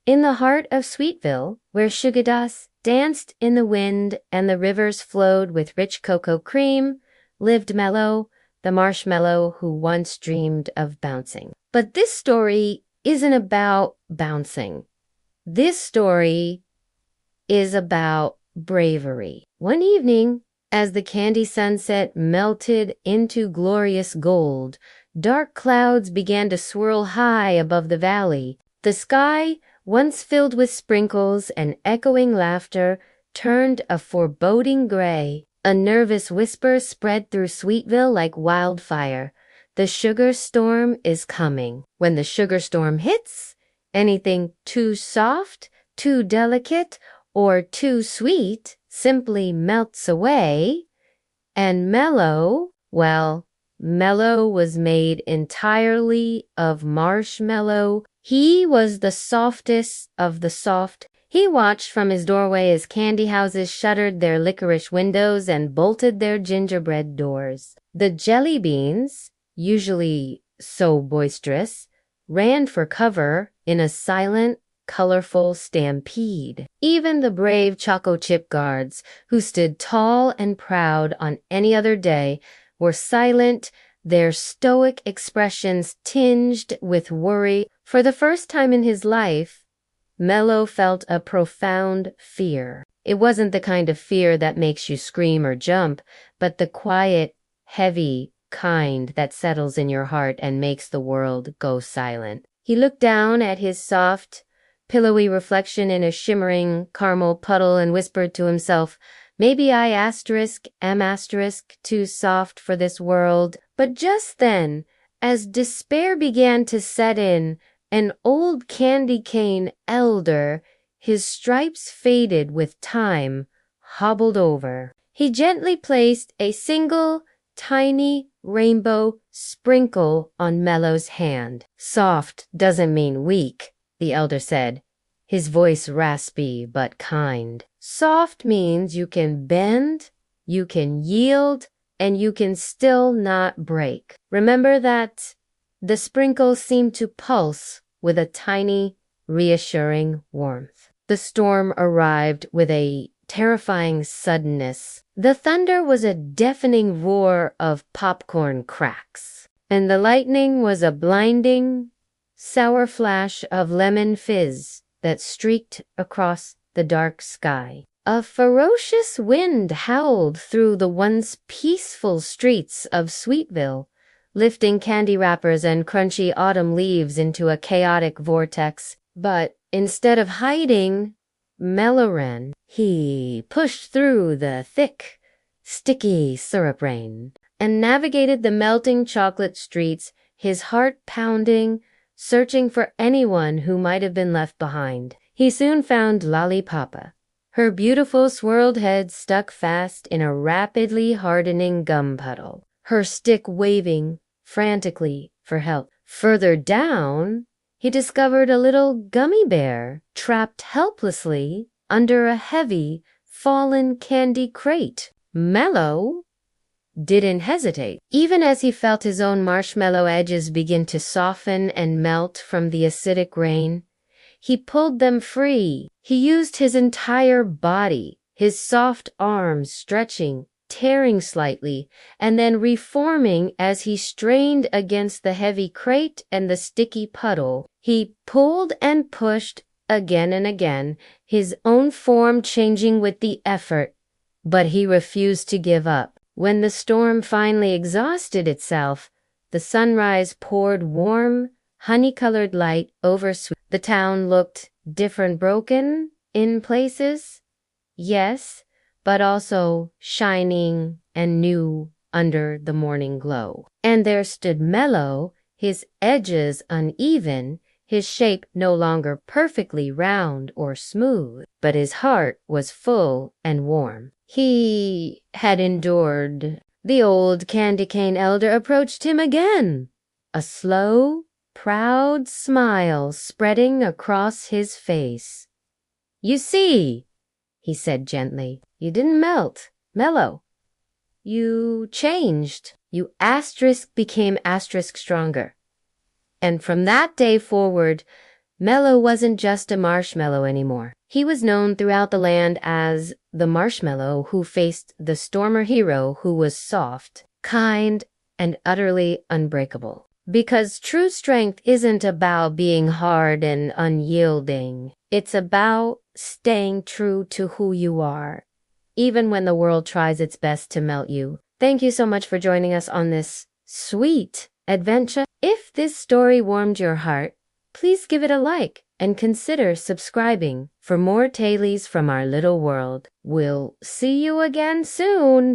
In the heart of Sweetville, where sugar dust danced in the wind and the rivers flowed with rich cocoa cream, lived Mellow, the marshmallow who once dreamed of bouncing. But this story isn't about bouncing. This story is about bravery. One evening, as the candy sunset melted into glorious gold, dark clouds began to swirl high above the valley. The sky, once filled with sprinkles and echoing laughter, turned a foreboding gray. A nervous whisper spread through Sweetville like wildfire. The sugar storm is coming. When the sugar storm hits, anything too soft, too delicate, or too sweet simply melts away. And Mellow, well, Mellow was made entirely of marshmallow. He was the softest of the soft. He watched from his doorway as candy houses shuttered their licorice windows and bolted their gingerbread doors. The jelly beans, usually so boisterous, ran for cover in a silent, colorful stampede. Even the brave choco chip guards, who stood tall and proud on any other day, were silent, their stoic expressions tinged with worry. For the first time in his life, Mellow felt a profound fear. It wasn't the kind of fear that makes you scream or jump, but the quiet, heavy kind that settles in your heart and makes the world go silent. He looked down at his soft, pillowy reflection in a shimmering caramel puddle and whispered to himself, "Maybe I am too soft for this world." But just then, as despair began to set in, an old candy cane elder, his stripes faded with time, hobbled over. He gently placed a single, tiny rainbow sprinkle on Mellow's hand. "Soft doesn't mean weak," the elder said, his voice raspy but kind. "Soft means you can bend, you can yield, and you can still not break." Remember that? The sprinkle seemed to pulse with a tiny, reassuring warmth. The storm arrived with a terrifying suddenness. The thunder was a deafening roar of popcorn cracks, and the lightning was a blinding, sour flash of lemon fizz that streaked across the dark sky. A ferocious wind howled through the once peaceful streets of Sweetville, lifting candy wrappers and crunchy autumn leaves into a chaotic vortex. But instead of hiding, Mellow ran. He pushed through the thick, sticky syrup rain and navigated the melting chocolate streets, his heart pounding, searching for anyone who might have been left behind. He soon found Lollipapa, her beautiful swirled head stuck fast in a rapidly hardening gum puddle, her stick waving frantically for help. Further down, he discovered a little gummy bear trapped helplessly under a heavy, fallen candy crate. Mellow didn't hesitate. Even as he felt his own marshmallow edges begin to soften and melt from the acidic rain, he pulled them free. He used his entire body, his soft arms stretching, tearing slightly, and then reforming as he strained against the heavy crate and the sticky puddle. He pulled and pushed again and again, his own form changing with the effort, but he refused to give up. When the storm finally exhausted itself, the sunrise poured warm, honey-colored light over the town looked different, broken in places, yes, but also shining and new under the morning glow. And there stood Mellow, his edges uneven, his shape no longer perfectly round or smooth, but his heart was full and warm. He had endured. The old candy cane elder approached him again, a slow, proud smile spreading across his face. "You see," he said gently, "you didn't melt, Mellow. You changed. You became stronger." And from that day forward, Mellow wasn't just a marshmallow anymore. He was known throughout the land as the marshmallow who faced the stormer hero who was soft, kind, and utterly unbreakable. Because true strength isn't about being hard and unyielding. It's about staying true to who you are, even when the world tries its best to melt you. Thank you so much for joining us on this sweet adventure. If this story warmed your heart, please give it a like and consider subscribing for more tailies from our little world. We'll see you again soon.